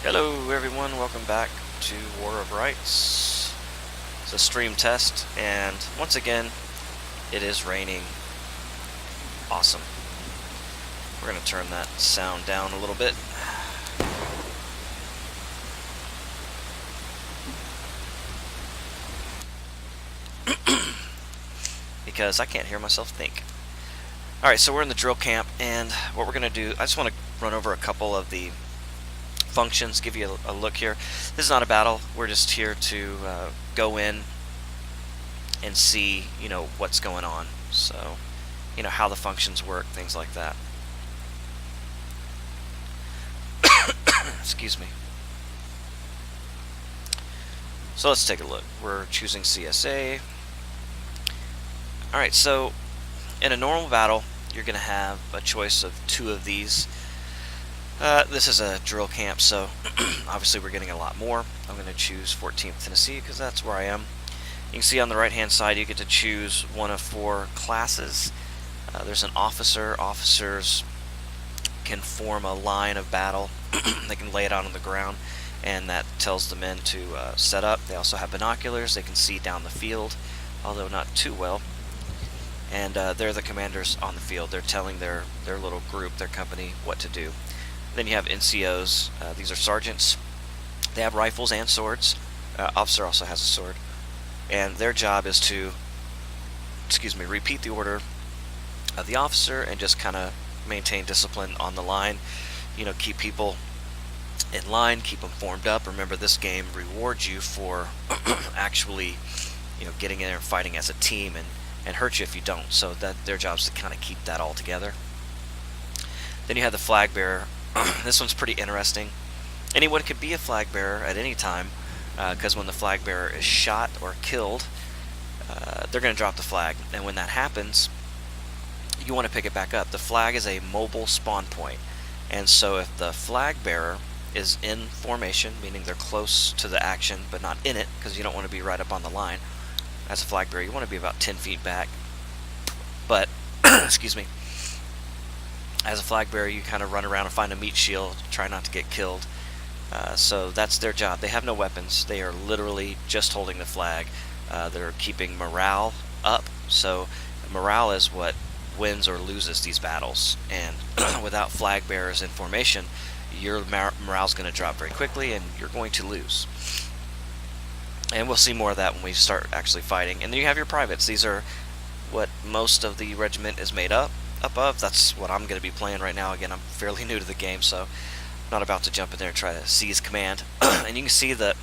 Hello everyone, welcome back to War of Rights. It's a stream test, and once again, it is raining. Awesome. We're going to turn that sound down a little bit. Because I can't hear myself think. Alright, so we're in the drill camp, and what we're going to do, I just want to run over a couple of the functions, give you a look here. This is not a battle. We're just here to go in and see, what's going on. So, how the functions work, things like that. Excuse me. So let's take a look. We're choosing CSA. Alright, so in a normal battle, you're going to have a choice of two of these. This is a drill camp, so obviously we're getting a lot more. I'm going to choose 14th Tennessee because that's where I am. You can see on the right hand side you get to choose one of 4 classes. There's an officer. Officers can form a line of battle. They can lay it out on the ground, and that tells the men to set up. They also have binoculars. They can see down the field, although not too well. And they're the commanders on the field. They're telling their little group, their company, what to do. Then you have NCOs. These are sergeants. They have rifles and swords. Officer also has a sword. And their job is to, repeat the order of the officer and just kind of maintain discipline on the line. Keep people in line, keep them formed up. Remember, this game rewards you for actually, getting in there and fighting as a team, and hurt you if you don't. So that their job is to kind of keep that all together. Then you have the flag bearer. This one's pretty interesting. Anyone could be a flag bearer at any time, because when the flag bearer is shot or killed, they're going to drop the flag. And when that happens, you want to pick it back up. The flag is a mobile spawn point. And so if the flag bearer is in formation, meaning they're close to the action but not in it, because you don't want to be right up on the line. As a flag bearer, you want to be about 10 feet back. But, excuse me, as a flag bearer, you kind of run around and find a meat shield, try not to get killed. So that's their job. They have no weapons. They are literally just holding the flag. They're keeping morale up. So morale is what wins or loses these battles. And without flag bearers in formation, your morale is going to drop very quickly, and you're going to lose. And we'll see more of that when we start actually fighting. And then you have your privates. These are what most of the regiment is made up of. That's what I'm going to be playing right now. Again, I'm fairly new to the game, so I'm not about to jump in there and try to seize command. And you can see that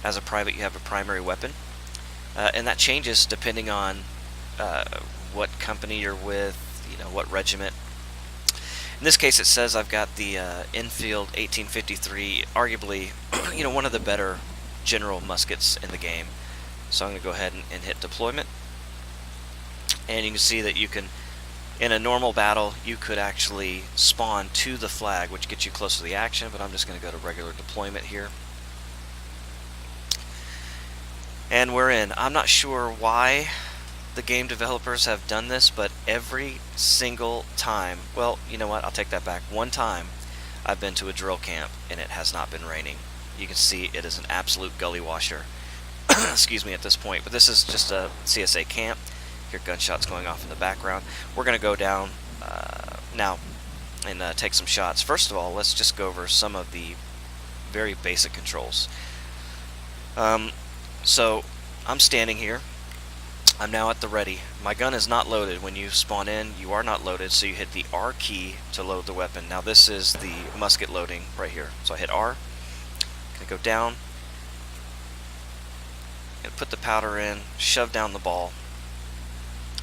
as a private you have a primary weapon, and that changes depending on what company you're with, what regiment. In this case, it says I've got the Enfield 1853, arguably one of the better general muskets in the game. So I'm going to go ahead and hit deployment, and you can see that you can, in a normal battle, you could actually spawn to the flag, which gets you close to the action, but I'm just going to go to regular deployment here. And we're in. I'm not sure why the game developers have done this, but every single time, well, you know what, I'll take that back. One time I've been to a drill camp and it has not been raining. You can see it is an absolute gully washer. Excuse me at this point, but this is just a CSA camp. Hear gunshots going off in the background. We're going to go down now and take some shots. First of all, let's just go over some of the very basic controls. So I'm standing here. I'm now at the ready. My gun is not loaded. When you spawn in, you are not loaded, so you hit the R key to load the weapon. Now this is the musket loading right here. So I hit R, gonna go down, and put the powder in, shove down the ball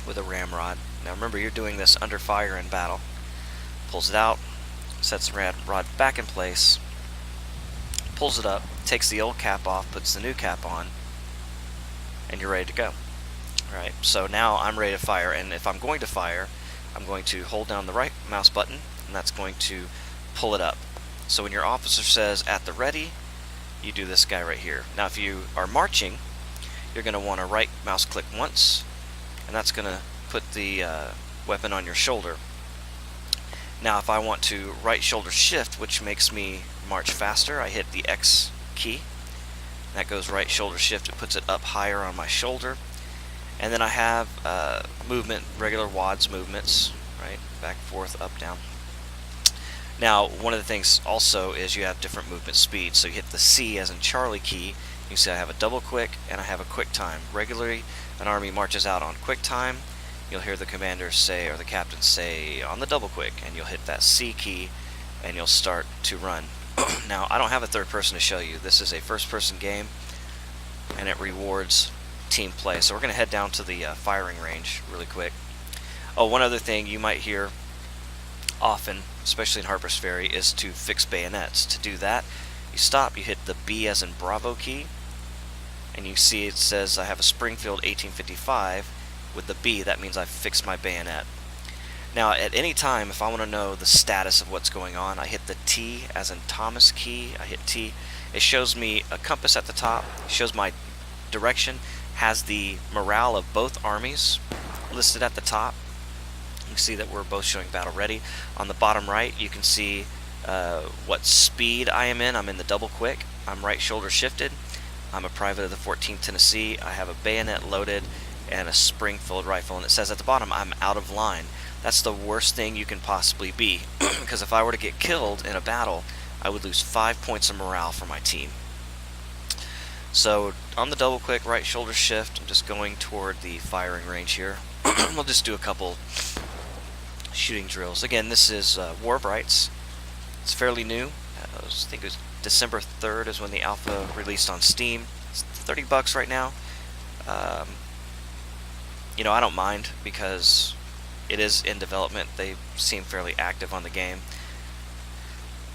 with a ramrod. Now remember, you're doing this under fire in battle. Pulls it out, sets the ramrod back in place, pulls it up, takes the old cap off, puts the new cap on, and you're ready to go. Alright, so now I'm ready to fire, and if I'm going to fire, I'm going to hold down the right mouse button, and that's going to pull it up. So when your officer says at the ready, you do this guy right here. Now if you are marching, you're going to want to right mouse click once, and that's going to put the weapon on your shoulder. Now if I want to right shoulder shift, which makes me march faster, I hit the X key. That goes right shoulder shift. It puts it up higher on my shoulder. And then I have movement, regular WADS movements, right? Back, forth, up, down. Now, one of the things also is you have different movement speeds. So you hit the C as in Charlie key. You can see I have a double quick and I have a quick time. Regularly, an army marches out on quick time. You'll hear the commander say, or the captain say, on the double quick, and you'll hit that C key and you'll start to run. Now, I don't have a third person to show you. This is a first person game and it rewards team play. So we're going to head down to the firing range really quick. Oh, one other thing you might hear often, especially in Harper's Ferry, is to fix bayonets. To do that, you stop, you hit the B as in Bravo key, and you see it says I have a Springfield 1855 with the B. That means I've fixed my bayonet. Now at any time, if I want to know the status of what's going on, I hit the T as in Thomas key. I hit T. It shows me a compass at the top, shows my direction, has the morale of both armies listed at the top. You can see that we're both showing battle ready. On the bottom right, you can see what speed I am in. I'm in the double quick. I'm right shoulder shifted. I'm a private of the 14th Tennessee. I have a bayonet loaded and a Springfield rifle, and it says at the bottom I'm out of line. That's the worst thing you can possibly be, because if I were to get killed in a battle, I would lose 5 points of morale for my team. So on the double quick, right shoulder shift, I'm just going toward the firing range here. We'll just do a couple shooting drills. Again, this is War of Rights. It's fairly new. I think it was December 3rd is when the alpha released on Steam. It's $30 right now. You know, I don't mind because it is in development. They seem fairly active on the game.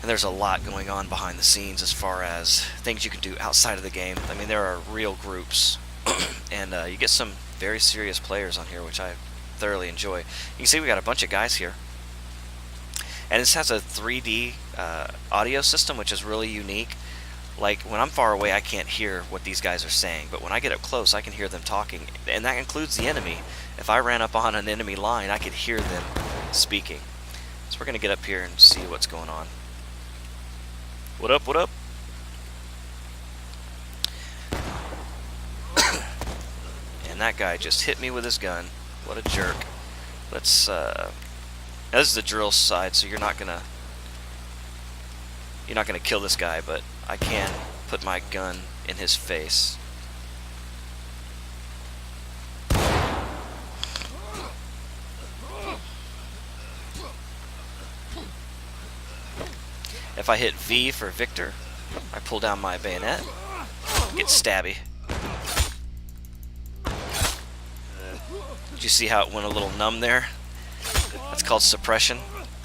And there's a lot going on behind the scenes as far as things you can do outside of the game. I mean, there are real groups. And you get some very serious players on here, which I thoroughly enjoy. You can see we got a bunch of guys here. And this has a 3D audio system, which is really unique. Like, when I'm far away, I can't hear what these guys are saying. But when I get up close, I can hear them talking. And that includes the enemy. If I ran up on an enemy line, I could hear them speaking. So we're going to get up here and see what's going on. What up, what up? And that guy just hit me with his gun. What a jerk. Let's, now this is the drill side, so you're not gonna kill this guy, but I can put my gun in his face. If I hit V for Victor, I pull down my bayonet, get stabby. Did you see how it went a little numb there? That's called suppression.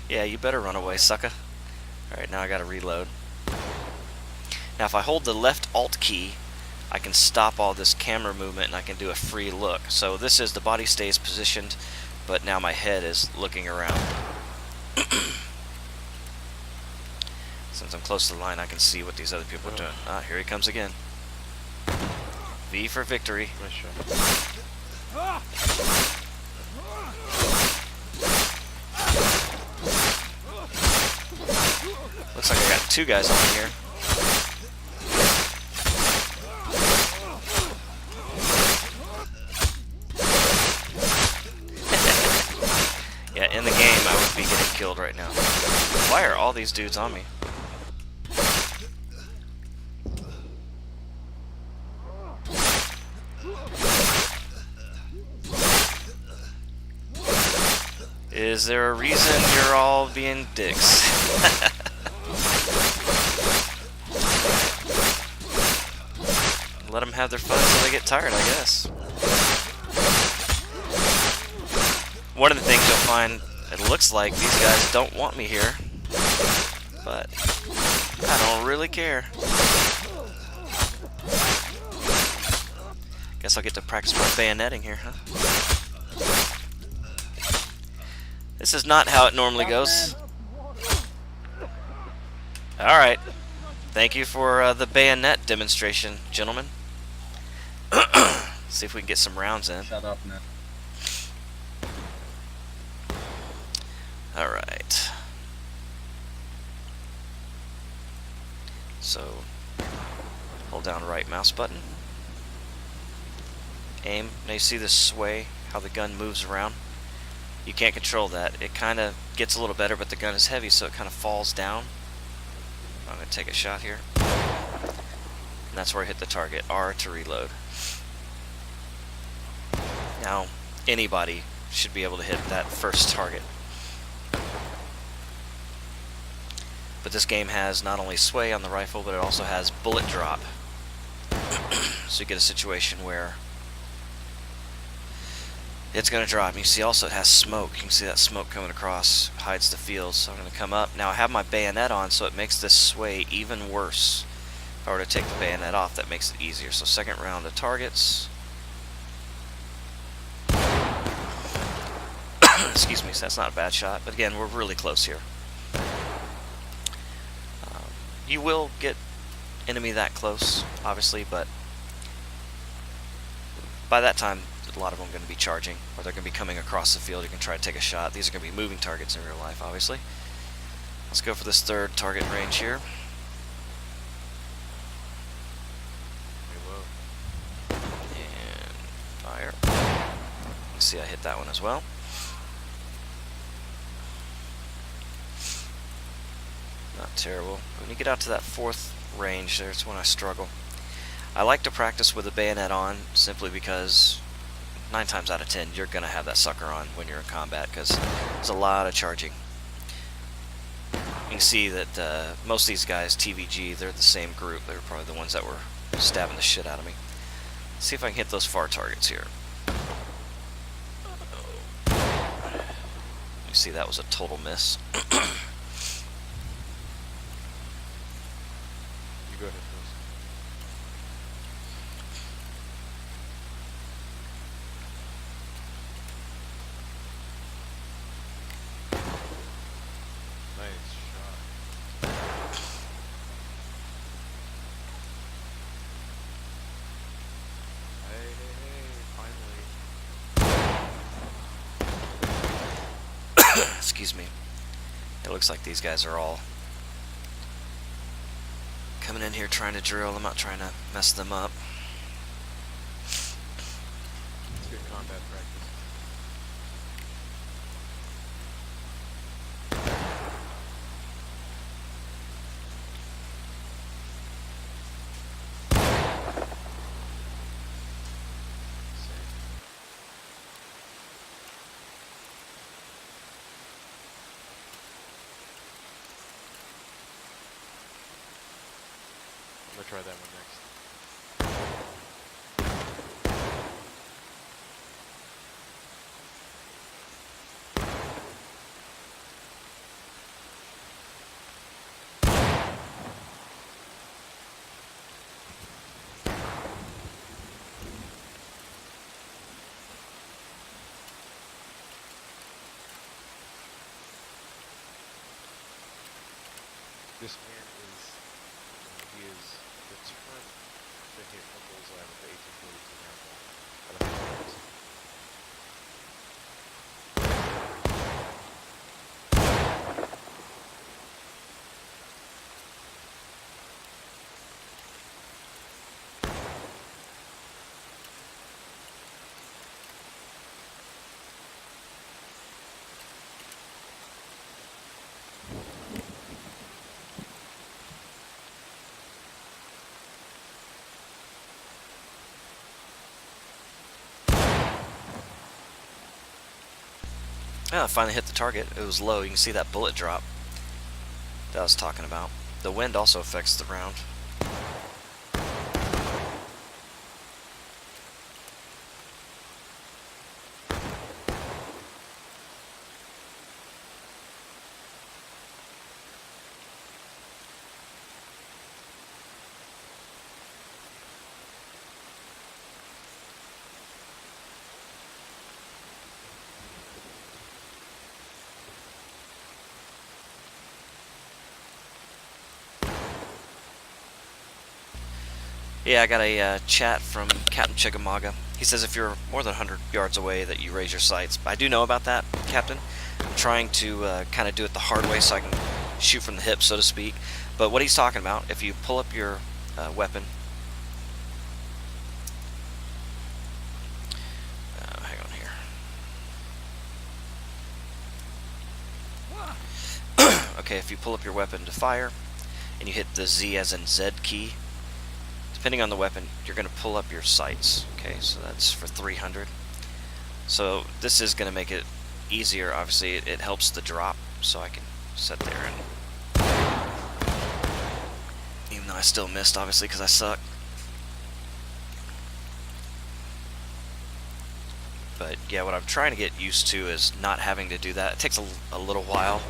Yeah, you better run away, sucker. Alright, now I gotta reload. Now if I hold the left Alt key, I can stop all this camera movement and I can do a free look. So this is the body stays positioned, but now my head is looking around. Since I'm close to the line, I can see what these other people are doing. Ah, here he comes again. V for victory. Looks like I got two guys on here. Yeah, in the game I would be getting killed right now. Why are all these dudes on me? Is there a reason you're all being dicks? Let them have their fun until they get tired, I guess. One of the things you'll find, it looks like these guys don't want me here, but I don't really care. Guess I'll get to practice my bayoneting here, huh? This is not how it normally goes. Alright. Thank you for the bayonet demonstration, gentlemen. See if we can get some rounds in. Shut up, man. Alright. So, hold down right mouse button. Aim. Now you see this sway, how the gun moves around? You can't control that. It kind of gets a little better, but the gun is heavy, so it kind of falls down. I'm going to take a shot here. And that's where I hit the target. R to reload. Now, anybody should be able to hit that first target. But this game has not only sway on the rifle, but it also has bullet drop. So you get a situation where it's going to drop. You see also it has smoke. You can see that smoke coming across, hides the field. So I'm going to come up. Now I have my bayonet on, so it makes this sway even worse. If I were to take the bayonet off, that makes it easier. So second round of targets. Excuse me, so that's not a bad shot. But again, we're really close here. You will get enemy that close, obviously, but by that time, a lot of them are going to be charging, or they're going to be coming across the field. You can try to take a shot. These are going to be moving targets in real life, obviously. Let's go for this third target range here. And fire. You see I hit that one as well. Not terrible. When you get out to that fourth range, there's when I struggle. I like to practice with the bayonet on simply because 9 times out of 10 you're going to have that sucker on when you're in combat because there's a lot of charging. You can see that most of these guys, TVG, they're the same group. They're probably the ones that were stabbing the shit out of me. Let's see if I can hit those far targets here. You see that was a total miss. Go ahead, please. Nice shot. Hey, finally. Excuse me. It looks like these guys are all coming in here trying to drill. I'm not trying to mess them up. It's good combat practice. I'm gonna try that one next. This man is, he is determined to hit a bullseye with the 1842 rifle at 100 yards. Yeah, I finally hit the target. It was low. You can see that bullet drop that I was talking about. The wind also affects the round. Yeah, I got a chat from Captain Chickamauga. He says if you're more than 100 yards away that you raise your sights. I do know about that, Captain. I'm trying to kind of do it the hard way so I can shoot from the hip, so to speak. But what he's talking about, if you pull up your weapon, hang on here. Okay, if you pull up your weapon to fire, and you hit the Z as in Z key, depending on the weapon, you're going to pull up your sights. Okay, so that's for 300. So this is going to make it easier. Obviously, it helps the drop, so I can sit there and, even though I still missed, obviously, because I suck. But yeah, what I'm trying to get used to is not having to do that. It takes a little while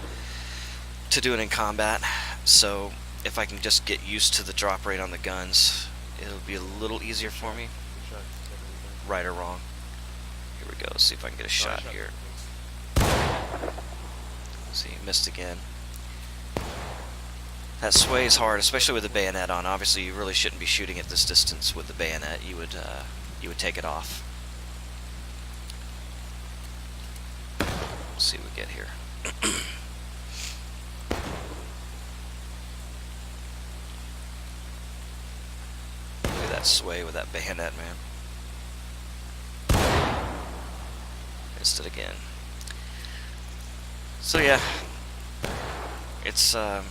to do it in combat, so if I can just get used to the drop rate on the guns, it'll be a little easier for me. Good shot. Right or wrong. Here we go. Let's see if I can get a shot here. See, missed again. That sway is hard, especially with the bayonet on. Obviously, you really shouldn't be shooting at this distance with the bayonet. You would take it off. Let's see what we get here. Look at that sway with that bayonet, man. Missed it again. So yeah, it's tough.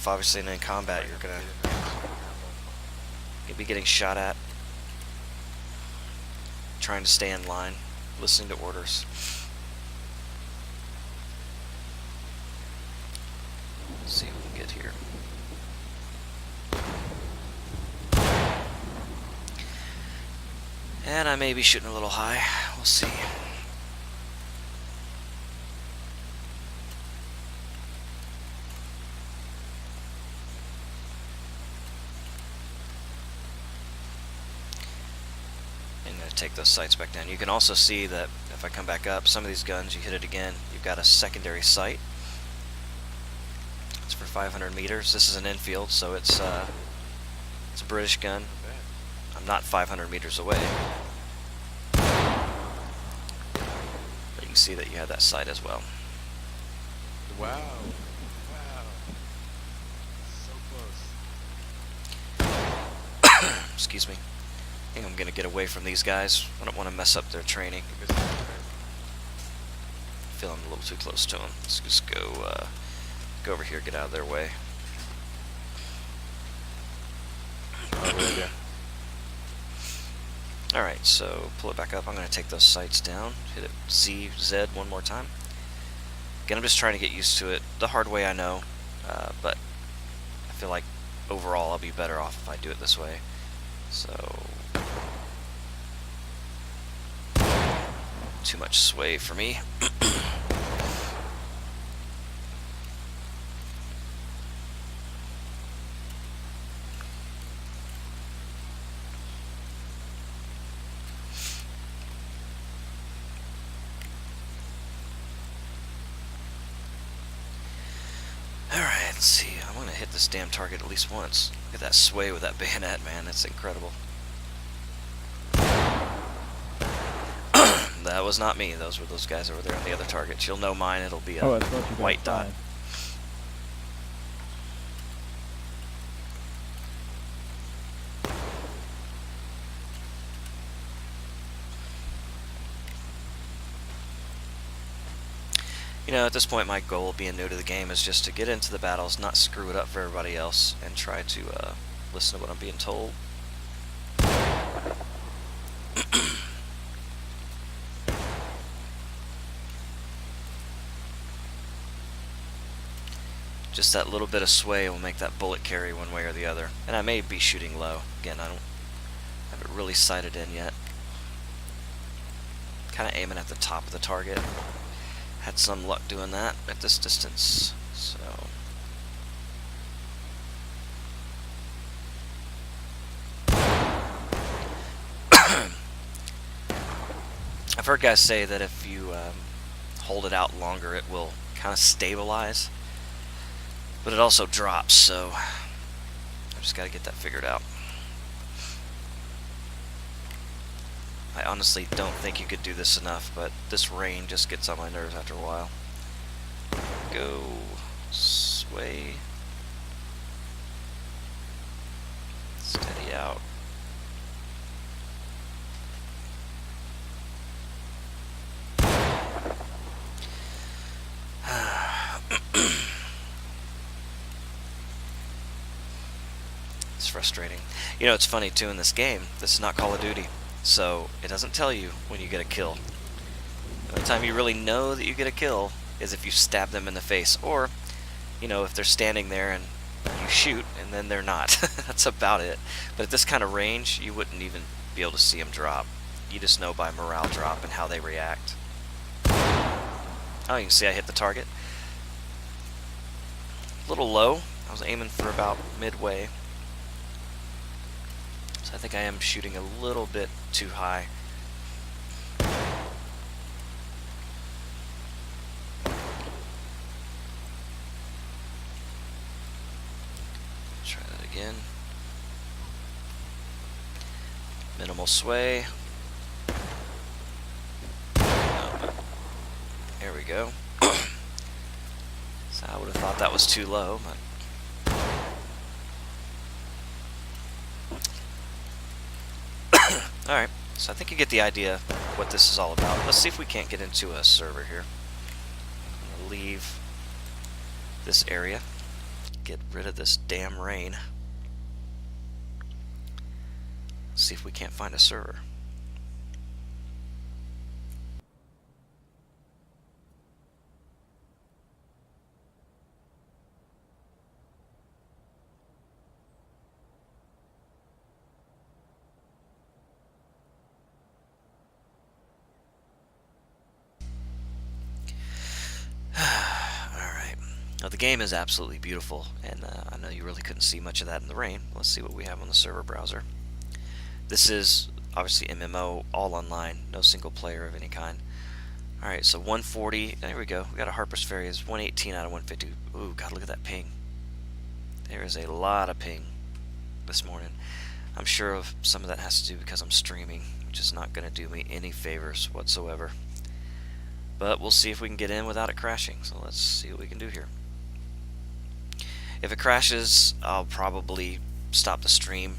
Obviously, and in combat, you'll be getting shot at, trying to stay in line, listening to orders. Let's see what we can get here. And I may be shooting a little high. We'll see. Take those sights back down. You can also see that if I come back up, some of these guns, you hit it again, you've got a secondary sight. It's for 500 meters. This is an infield, so it's a British gun. I'm not 500 meters away. But you can see that you have that sight as well. Wow. Wow. So close. Excuse me. I think I'm going to get away from these guys. I don't want to mess up their training. I feel I'm a little too close to them. Let's just go over here, get out of their way. Alright, so pull it back up. I'm going to take those sights down. Hit it Z, Z one more time. Again, I'm just trying to get used to it. The hard way, I know. But I feel like overall I'll be better off if I do it this way. So... too much sway for me. Alright, let's see. I want to hit this damn target at least once. Look at that sway with that bayonet, man. That's incredible. That was not me. Those were those guys over there on the other targets. You'll know mine. It'll be a white dot. You know, at this point, my goal, being new to the game, is just to get into the battles, not screw it up for everybody else, and try to listen to what I'm being told. Just that little bit of sway will make that bullet carry one way or the other. And I may be shooting low. Again, I haven't really sighted in yet. Kind of aiming at the top of the target. Had some luck doing that at this distance. So... I've heard guys say that if you hold it out longer, it will kind of stabilize. But it also drops, so I just got to get that figured out. I honestly don't think you could do this enough, but this rain just gets on my nerves after a while. Go. Sway. Steady out. It's frustrating. You know, it's funny too in this game, this is not Call of Duty, so it doesn't tell you when you get a kill. The only time you really know that you get a kill is if you stab them in the face, or, you know, if they're standing there and you shoot and then they're not. That's about it. But at this kind of range, you wouldn't even be able to see them drop. You just know by morale drop and how they react. Oh, you can see I hit the target. A little low. I was aiming for about midway. So I think I am shooting a little bit too high. Try that again. Minimal sway. Oh, there we go. So I would have thought that was too low, but alright, so I think you get the idea of what this is all about. Let's see if we can't get into a server here. I'm going to leave this area. Get rid of this damn rain. See if we can't find a server. Now, the game is absolutely beautiful, and I know you really couldn't see much of that in the rain. Let's see what we have on the server browser. This is obviously MMO, all online, no single player of any kind. Alright, so 140, there we go. We got a Harper's Ferry, it's 118 out of 150. Ooh, God, look at that ping. There is a lot of ping this morning. I'm sure of some of that has to do because I'm streaming, which is not going to do me any favors whatsoever. But we'll see if we can get in without it crashing, so let's see what we can do here. If it crashes, I'll probably stop the stream,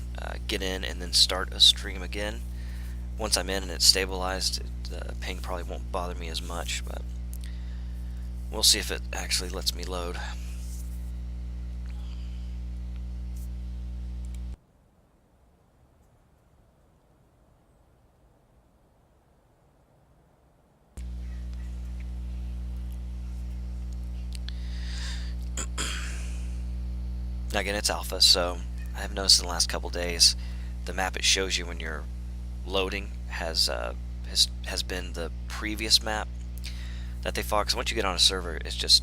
get in, and then start a stream again. Once I'm in and it's stabilized, the ping probably won't bother me as much, but we'll see if it actually lets me load. Now again, it's alpha, so I have noticed in the last couple days the map it shows you when you're loading has been the previous map that they fought. Because once you get on a server, it's just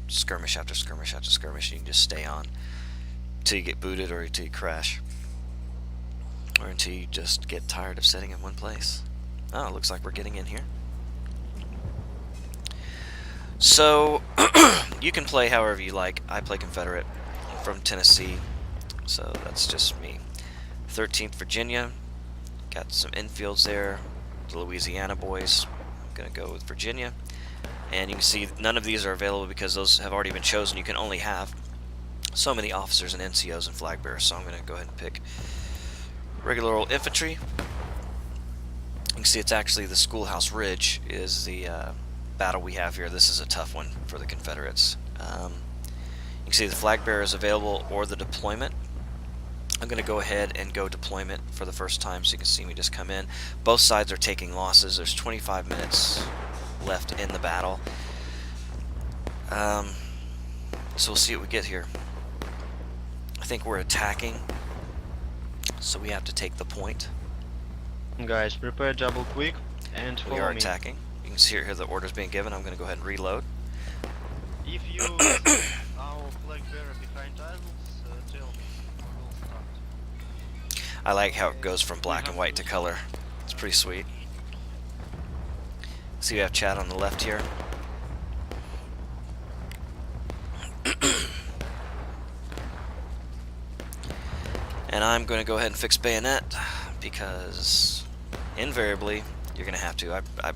skirmish after skirmish after skirmish, and you can just stay on until you get booted or until you crash, or until you just get tired of sitting in one place. Oh, it looks like we're getting in here. So you can play however you like. I play Confederate. From Tennessee, so that's just me. 13th Virginia, got some infields there. The Louisiana boys, I'm gonna go with Virginia, and you can see none of these are available because those have already been chosen. You can only have so many officers and NCOs and flag bearers, so I'm gonna go ahead and pick regular old infantry. You can see it's actually the Schoolhouse Ridge is the battle we have here. This is a tough one for the Confederates. You can see the flag bearer is available or the deployment. I'm going to go ahead and go deployment for the first time so you can see me just come in. Both sides are taking losses. There's 25 minutes left in the battle. So we'll see what we get here. I think we're attacking, so we have to take the point. Guys, prepare double quick and We follow are me. attacking. You can see here the orders being given. I'm going to go ahead and reload. If you see our flag bearer behind idols, tell me. We'll start. I like how it goes from black and white to color. It's pretty sweet. See, we have chat on the left here. And I'm going to go ahead and fix bayonet because invariably, you're going to have to. I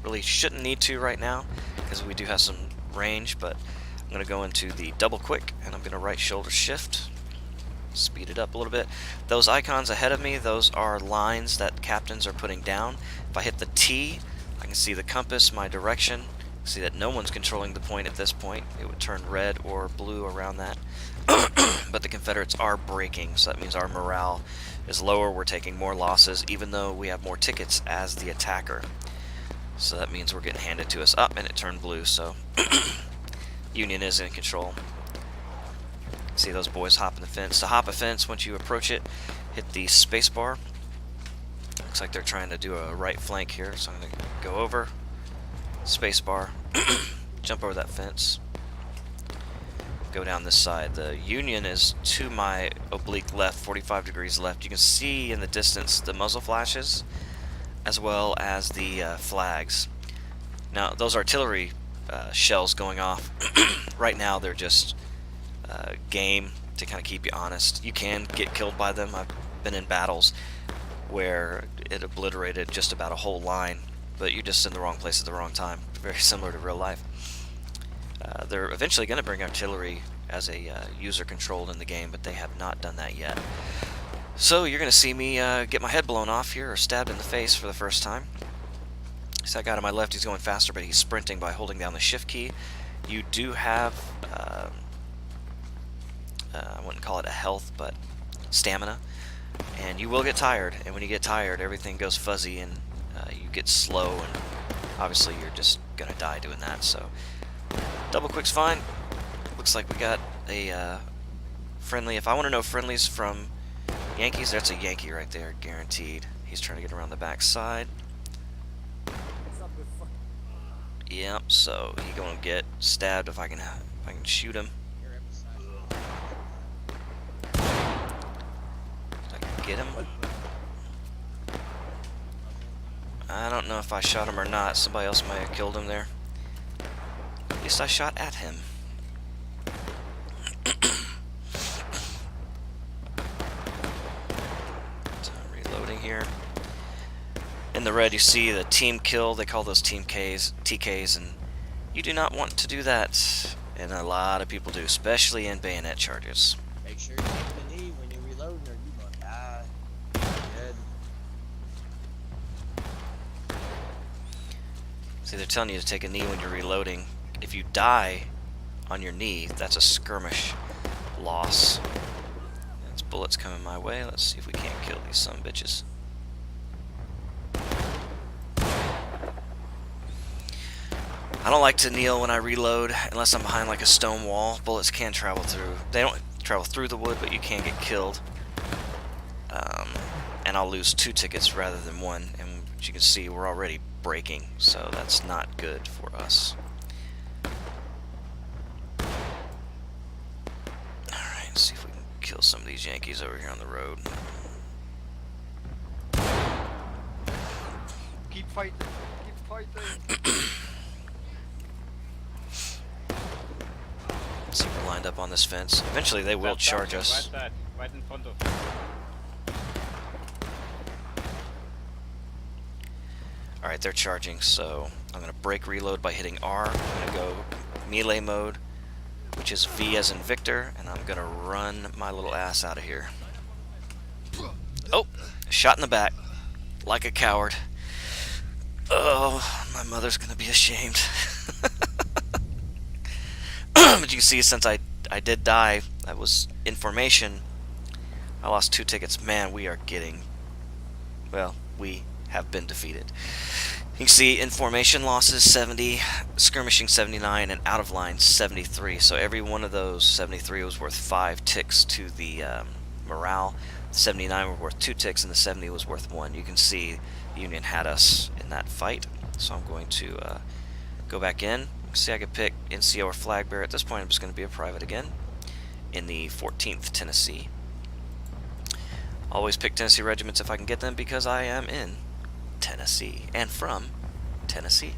really shouldn't need to right now because we do have some range, but I'm going to go into the double quick and I'm going to right shoulder shift, speed it up a little bit. Those icons ahead of me, those are lines that captains are putting down. If I hit the T, I can see the compass, my direction. See that no one's controlling the point at this point. It would turn red or blue around that. But the Confederates are breaking, so that means our morale is lower. We're taking more losses, even though we have more tickets as the attacker. So that means we're getting handed to us up, and it turned blue, so Union is in control. See those boys hopping the fence. To hop a fence, once you approach it, hit the space bar. Looks like they're trying to do a right flank here, so I'm going to go over, space bar, jump over that fence, go down this side. The Union is to my oblique left, 45 degrees left. You can see in the distance the muzzle flashes as well as the flags. Now those artillery shells going off right now, they're just game to kind of keep you honest. You can get killed by them. I've been in battles where it obliterated just about a whole line, but you're just in the wrong place at the wrong time. Very similar to real life. They're eventually going to bring artillery as a user controlled in the game, but they have not done that yet. So you're going to see me get my head blown off here, or stabbed in the face for the first time. So that guy to my left, he's going faster, but he's sprinting by holding down the shift key. You do have, I wouldn't call it a health, but stamina. And you will get tired, and when you get tired, everything goes fuzzy, and you get slow, and obviously you're just going to die doing that. So double quick's fine. Looks like we got a friendly. If I want to know friendlies from Yankees, that's a Yankee right there, guaranteed. He's trying to get around the back side. Yep, so he's gonna get stabbed if I can shoot him. I can get him. I don't know if I shot him or not. Somebody else might have killed him there. At least I shot at him. Reloading here. In the red, you see the team kill. They call those team Ks, TKs, and you do not want to do that. And a lot of people do, especially in bayonet charges. Make sure you take the knee when you're reloading, or you gonna die. Dead. See, they're telling you to take a knee when you're reloading. If you die on your knee, that's a skirmish loss. There's bullets coming my way. Let's see if we can't kill these sumbitches. I don't like to kneel when I reload unless I'm behind like a stone wall. Bullets can travel through. They don't travel through the wood, but you can get killed. And I'll lose 2 tickets rather than 1. And as you can see, we're already breaking, so that's not good for us. Alright, let's see if we can kill some of these Yankees over here on the road. Keep fighting. Keep fighting. See, we're lined up on this fence. Eventually they will charge us. Right side, right in front of. Alright, they're charging, so I'm going to break reload by hitting R. I'm going to go melee mode, which is V as in Victor, and I'm going to run my little ass out of here. Oh, shot in the back, like a coward. Oh, my mother's going to be ashamed. But you can see, since I did die, that was in formation, I lost 2 tickets. Man, we are getting, well, we have been defeated. You can see in formation losses 70, skirmishing 79, and out of line 73. So every one of those 73 was worth 5 ticks to the morale. The 79 were worth 2 ticks, and the 70 was worth 1. You can see the Union had us in that fight. So I'm going to go back in. See, I could pick NCO or flag bearer. At this point, I'm just going to be a private again in the 14th Tennessee. Always pick Tennessee regiments if I can get them, because I am in Tennessee and from Tennessee.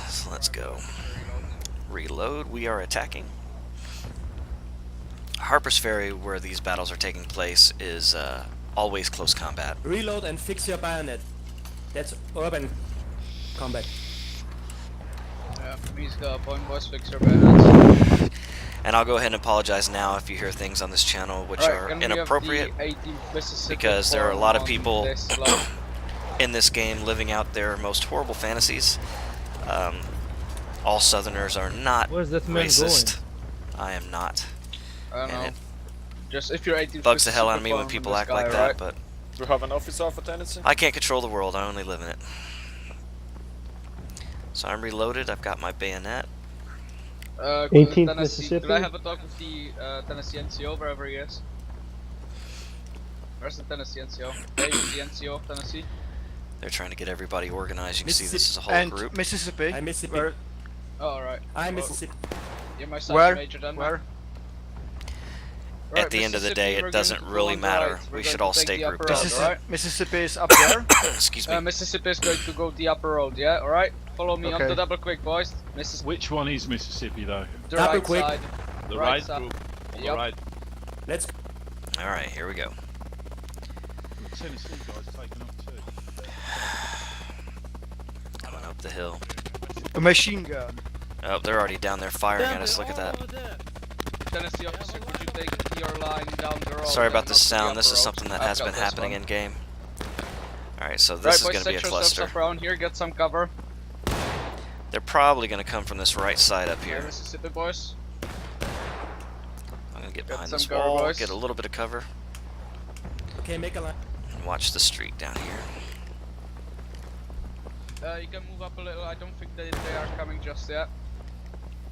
So let's go. Reload. We are attacking. Harper's Ferry, where these battles are taking place, is always close combat. Reload and fix your bayonet. That's urban combat. Yeah, he's got a point, boys. Fix your bayonets. And I'll go ahead and apologize now if you hear things on this channel which Right, are can we have the inappropriate 18th Mississippi because there are a lot of on people this slope? in this game living out their most horrible fantasies. All Southerners are not Where's that man racist. I am not. I don't And know. it Just if you're 18th bugs the hell out of Mississippi me when farm people from act this like guy, that, right? but Do you have an officer for Tennessee? I can't control the world, I only live in it. So I'm reloaded, I've got my bayonet. 18th Tennessee, Mississippi? Could I have a talk with the Tennessee NCO wherever he is? Where's the Tennessee NCO? Hey, with the NCO of Tennessee? They're trying to get everybody organized. You can see this is a whole And group. Mississippi. I'm Mississippi. Where? Oh, alright. I'm Well, Mississippi. You're my sergeant Where? major then. Where? Right, At the end of the Mississippi, day, we're it going doesn't to go really on the matter. right. We're We going should to all take stay the upper grouped road, up. alright? Mississippi is up there. Excuse me. Mississippi is going to go the upper road, yeah? Alright? Follow me on Okay. the double quick, boys. Mississippi, Which one is Mississippi though? the Double right quick. side. The Right right, side. group on Yep. the right. Let's Alright, here we go. The Tennessee guys taken up too. Coming up the hill. A machine gun. Oh, they're already down there firing at us. Look at that. Tennessee officer, could you take your line down the road? Sorry about and the not to sound. upper This is road? something that I've has got been this happening one. in game. Alright, so Right, this is boys, going to be a set yourselves cluster. up around here, get some cover. They're probably going to come from this right side up Here, here. Mississippi boys. I'm going to get Get behind some this cover, wall, boys. get a little bit of cover, okay. Make a line. and watch the street down here. You can move up a little. I don't think they are coming just yet.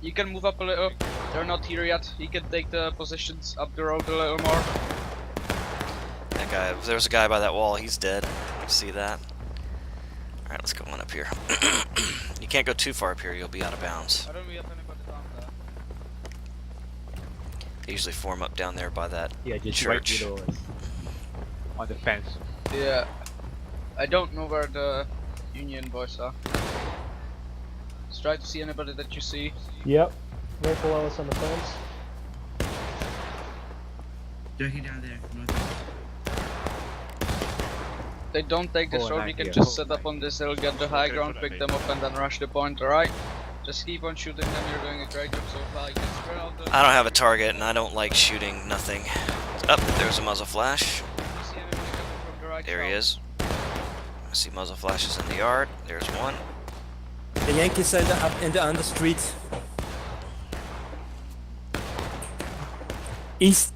You can move up a little. They're not here yet. You can take the positions up the road a little more. That guy, there's a guy by that wall. He's dead. You see that? Alright, let's go on up here. You can't go too far up here. You'll be out of bounds. I don't really have anybody down there. They usually form up down there by that Yeah, just church. right below us. On the fence. Yeah. I don't know where the Union boys are. Let's try to see anybody that you see. Yep. Right below us on the fence. Dirty down there. They don't take this Oh, road, right you can here. just set up on this hill, get the high Okay, ground, for pick that them up and then rush the point, alright? Just keep on shooting them, you're doing a great job so far. You can spread out the... I don't have a target, and I don't like shooting nothing. Up, there's a muzzle flash. You see anybody coming from the right There he south? is. I see muzzle flashes in the yard. There's one. The Yankees are on the street. East.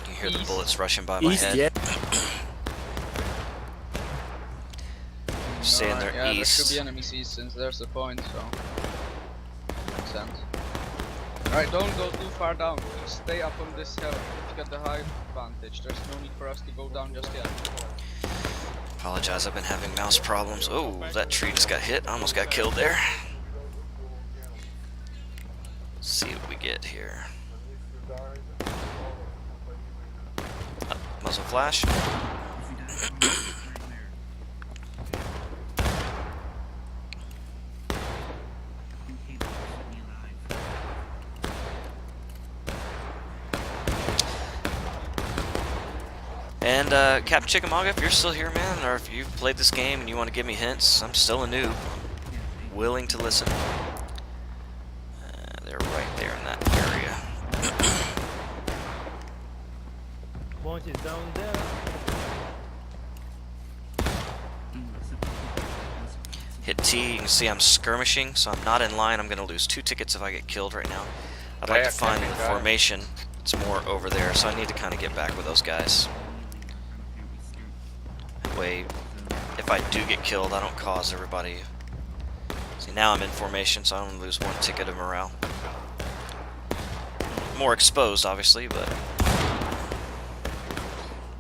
You hear the East. bullets rushing by my East. head. Yeah. Saying they're Yeah, there should east. be enemies east since there's the point, so... Makes sense. Alright, don't go too far down, just stay up on this hill. You get the high advantage, there's no need for us to go down just yet. Apologize, I've been having mouse problems. Oh, that tree just got hit. I almost got killed there. Let's see what we get here. Muzzle flash. And Captain Chickamauga, if you're still here, man, or if you've played this game and you want to give me hints, I'm still a noob. Willing to listen. They're right there in that area. Point is down there. Hit T, you can see I'm skirmishing, so I'm not in line. I'm going to lose 2 tickets if I get killed right now. I'd like to find the formation. It's more over there, so I need to kind of get back with those guys. That way, if I do get killed, I don't cause everybody... See, now I'm in formation, so I'm going to lose 1 ticket of morale. More exposed, obviously, but...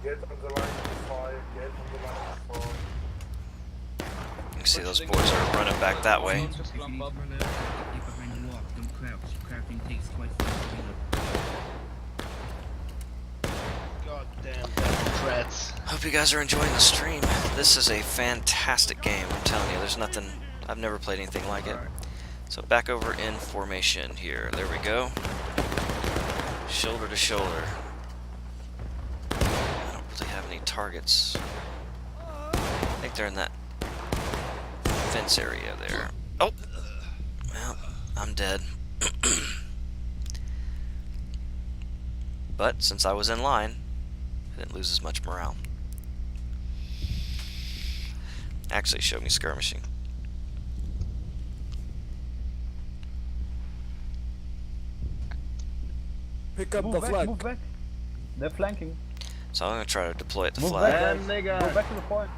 Get on the line of fire, get on the line of fire. You can see those boys are running back that way. Just clump up. Get behind the wall. Don't crouch. Crouching takes twice as long to reload. God damn that threats. Hope you guys are enjoying the stream. This is a fantastic game, I'm telling you. There's nothing... I've never played anything like it. So back over in formation here. There we go. Shoulder to shoulder. I don't really have any targets. I think they're in that fence area there. Oh! Well, I'm dead. But since I was in line, I didn't lose as much morale. Actually showed me skirmishing. Pick up the flag. Move back. They're flanking. So I'm gonna try to deploy at the Move flag. back, guys. Move back to the point.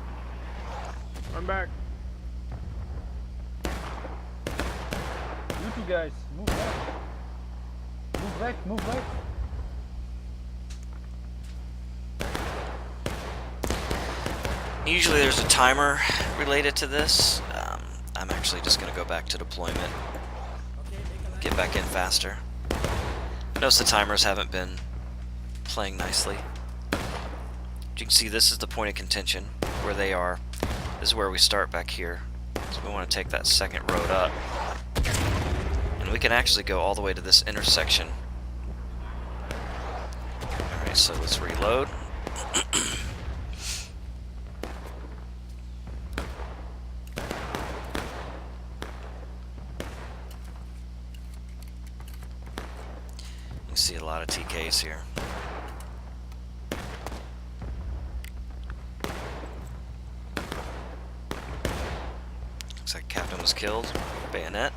Run back. You two guys, move back. Move back, move back. Usually there's a timer related to this. I'm actually just going to go back to deployment. Get back in faster. Notice the timers haven't been playing nicely. As you can see, this is the point of contention where they are. This is where we start back here. So we want to take that second road up. And we can actually go all the way to this intersection. Alright, so let's reload. You see a lot of TKs here. Looks like Captain was killed. Bayonet.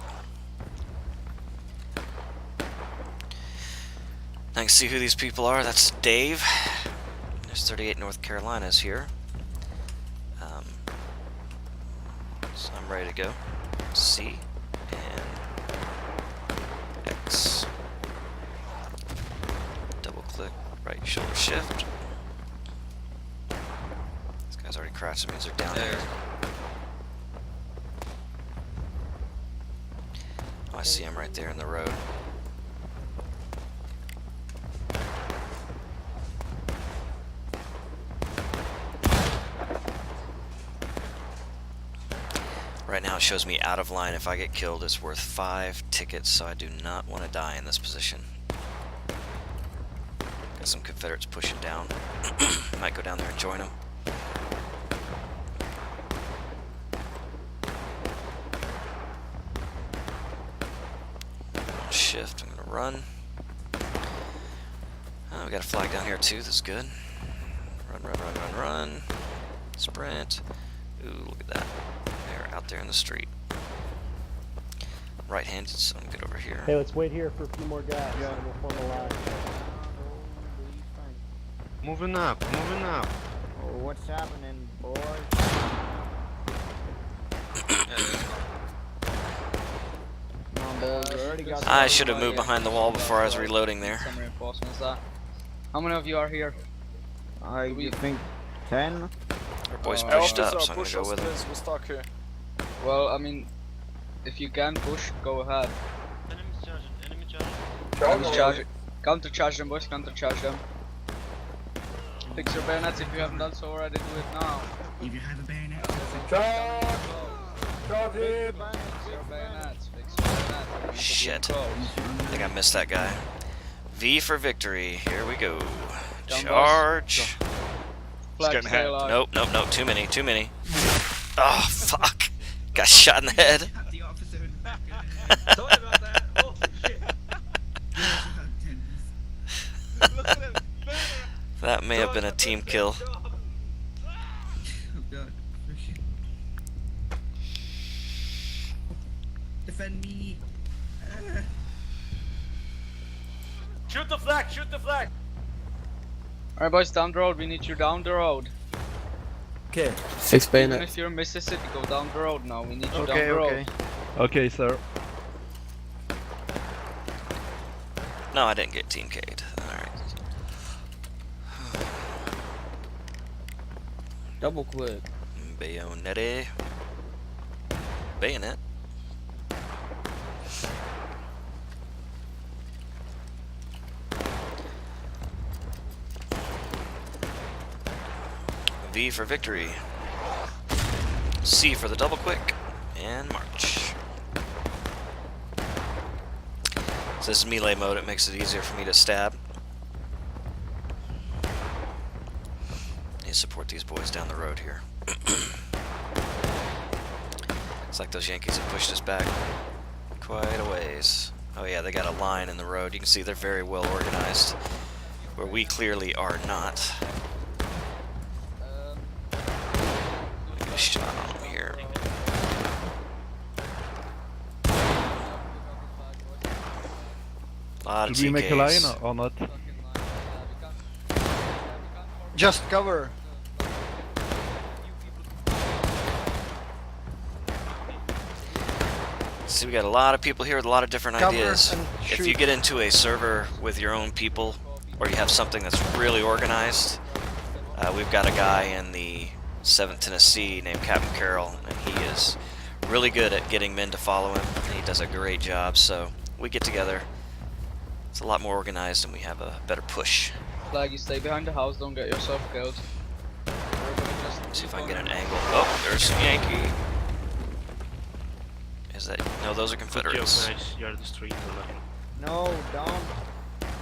I can see who these people are. That's Dave. There's 38 North Carolinas here. So I'm ready to go. C and X. Double click, right shoulder shift. This guy's already crouched, that means they're down there. Oh, I see him right there in the road. Right now it shows me out of line. If I get killed, it's worth 5 tickets, so I do not want to die in this position. Got some Confederates pushing down. Might go down there and join them. Shift, I'm gonna run. Oh, we got a flag down here too, that's good. Run, run, run, run, run. Sprint. Ooh, look at that. They're out there in the street. Right-handed, so I'm good over here. Hey, let's wait here for a few more guys. Yeah. And we'll form a line. Moving up, moving up. Oh, what's happening, boys? I should have moved behind the wall before I was reloading there. Some reinforcements there. How many of you are here? I think 10. Our boys pushed up, so I'm gonna go with them. We're stuck here. Well, I mean, if you can push, go ahead. Enemies charging, enemy charging. Enemies charging. Counter charge them, boys, counter charge them. Fix your bayonets if you haven't done so already, do it now. If you have a bayonet, Charge! Charge him! Fix your bayonets, fix your bayonets. Shit. I think I missed that guy. V for victory. Here we go. Down, Charge. Flag stay alive. Nope, nope, nope. Too many, too many. Oh, fuck. Got shot in the head. have the officer in the back of the Sorry about that. Oh, shit. Look at him. That may have been a team kill. Oh god. Defend me. Shoot the flag, shoot the flag. Alright boys, down the road, we need you down the road. Okay. 6 Even bayonets. if you're in Mississippi, go down the road now, we need you down the road. Okay, sir. No, I didn't get team K'd. Alright. Double click. Bayonet. Bayonet. V for victory. C for the double quick. And march. So this is melee mode, it makes it easier for me to stab. to support these boys down the road here. It's like those Yankees have pushed us back quite a ways. Oh yeah, they got a line in the road. You can see they're very well organized, where we clearly are not. Get a shot on them here. A lot of Did we make a line TKs. or not? Just cover. See, we got a lot of people here with a lot of different Cover ideas. and If you shoot. get into a server with your own people, or you have something that's really organized, we've got a guy in the 7th Tennessee named Captain Carroll, and he is really good at getting men to follow him. And he does a great job, so we get together. It's a lot more organized, and we have a better push. Flag, you stay behind the house, don't get yourself killed. See if I can get an angle. Oh, there's some Yankee. Is that? No, those are Confederates. You're the street. No, down.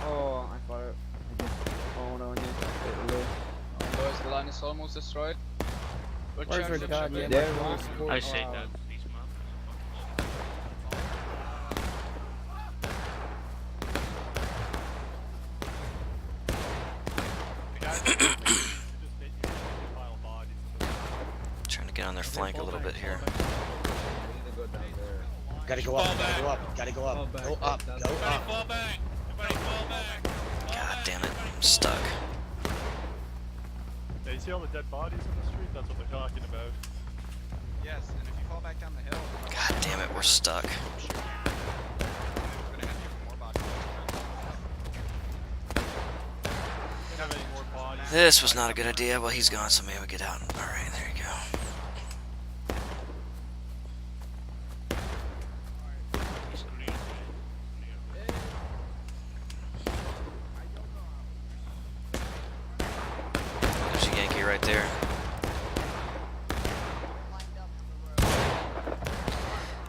Oh, I thought it. I just phone on you. Boys, the line is almost destroyed. Good Where's charge, your good goddamn charge. I say that. Trying to get on their flank a little bit here. Gotta go up, gotta go up, gotta go up. Go up, go up. God damn it, I'm stuck. Yeah, you see all the dead bodies in the street? That's what they're talking about. Yes, and if you fall back down the hill, God damn it, we're stuck. Don't have any more bodies. This was not a good idea. Well, he's gone, so maybe we get out. Alright, there you go. There's a Yankee right there.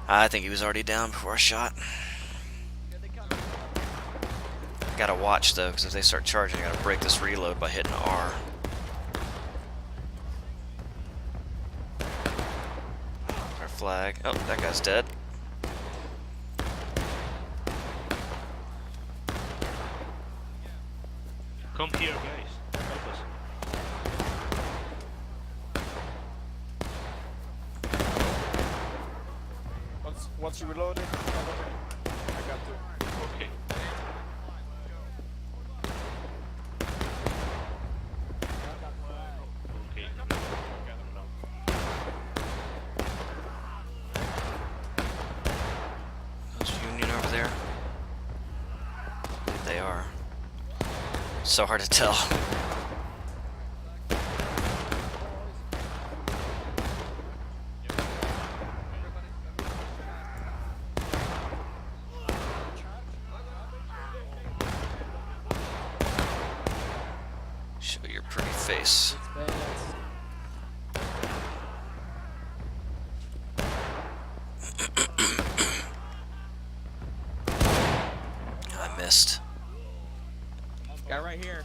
I think he was already down before I shot. Gotta watch though, because if they start charging, I gotta break this reload by hitting R. Our flag. Oh, that guy's dead. Come here, guys. Help us. Once you reload it, I got to. Okay. Okay. Those Union over there. They are. So hard to tell. Show your pretty face. I missed. Guy right here.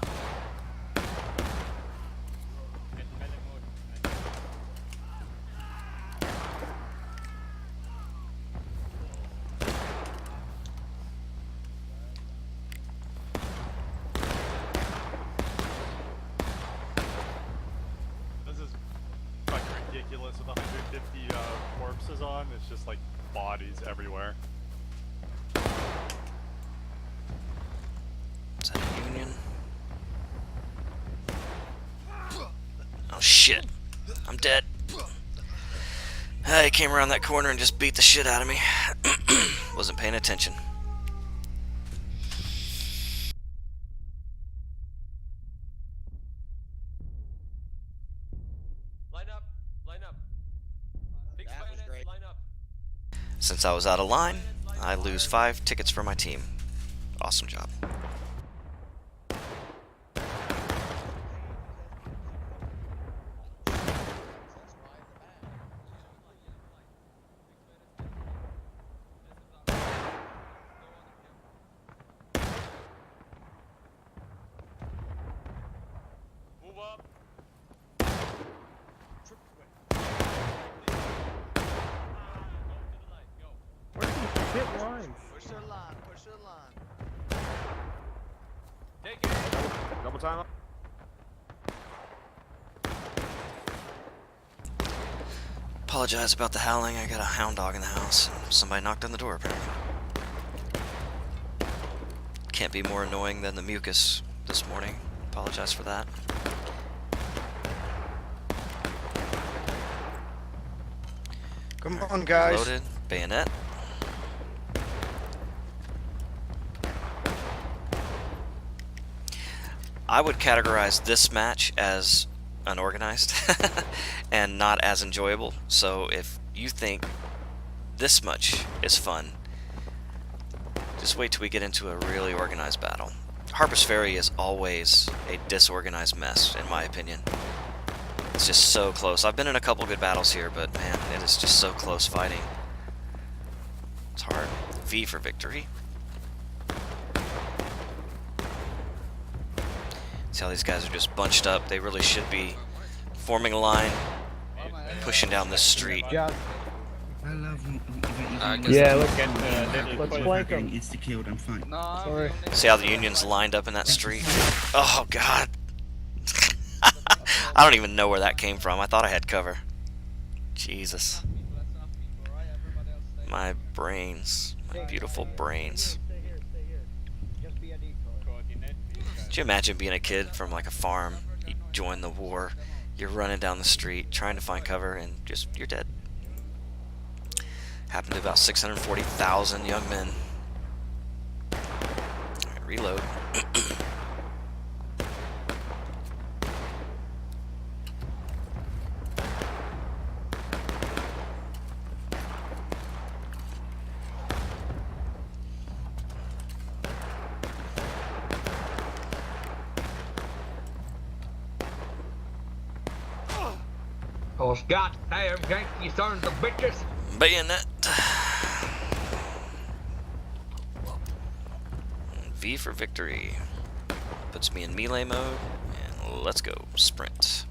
This is fucking ridiculous with 150 corpses on. It's just like bodies everywhere. Is that a Union? Oh shit. I'm dead. He came around that corner and just beat the shit out of me. Wasn't paying attention. Line up. Line up. Big That was great. line up. Since I was out of line, I lose 5 tickets for my team. Awesome job. Move up. echelon. Double time up. Apologize about the howling. I got a hound dog in the house. Somebody knocked on the door, apparently. Can't be more annoying than the mucus this morning. Apologize for that. Come on, guys. Loaded. Bayonet. I would categorize this match as unorganized and not as enjoyable. So if you think this much is fun, just wait till we get into a really organized battle. Harper's Ferry is always a disorganized mess, in my opinion. It's just so close. I've been in a couple good battles here, but man, it is just so close fighting. It's hard. V for victory. See how these guys are just bunched up. They really should be forming a line, pushing down this street. Yeah, I love yeah, let's let's flank getting 'em. insta-killed, I'm fine. No, Sorry. See how the Union's lined up in that street? Oh, God. I don't even know where that came from. I thought I had cover. Jesus. My brains. My beautiful brains. Stay here, stay here. Just be a decoy. Could you imagine being a kid from like a farm? You join the war. You're running down the street trying to find cover and just, you're dead. Happened to about 640,000 young men. Alright, reload. Oh, goddamn Yankee sons of bitches! Bayonet. V for victory. Puts me in melee mode, and let's go. Sprint.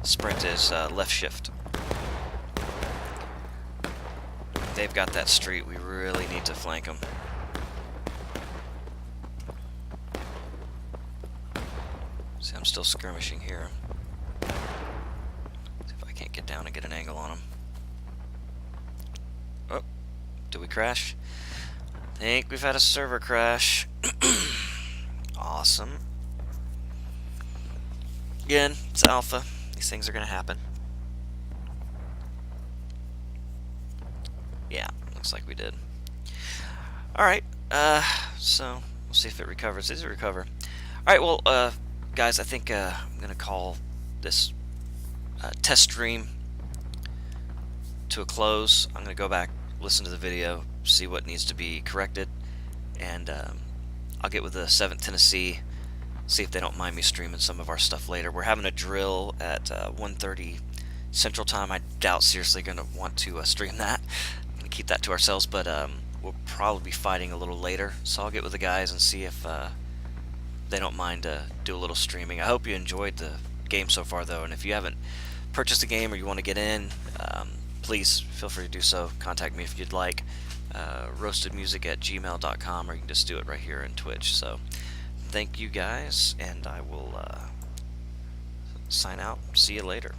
Sprint is left shift. They've got that street. We really need to flank them. See, I'm still skirmishing here. See if I can't get down and get an angle on them. Oh, did we crash? I think we've had a server crash. Awesome. Again, it's alpha. These things are gonna happen. Yeah, looks like we did. Alright, so we'll see if it recovers. Does it recover? Alright, well, guys, I think I'm gonna call this test stream to a close. I'm gonna go back, listen to the video, see what needs to be corrected, and I'll get with the 7th Tennessee, see if they don't mind me streaming some of our stuff later. We're having a drill at 1:30 Central Time. I doubt seriously going to want to stream that. I'm going to keep that to ourselves, but we'll probably be fighting a little later, so I'll get with the guys and see if they don't mind do a little streaming. I hope you enjoyed the game so far, though, and if you haven't purchased the game or you want to get in, please feel free to do so. Contact me if you'd like. roastedmusic@gmail.com, or you can just do it right here in Twitch. So thank you guys, and I will sign out. See you later.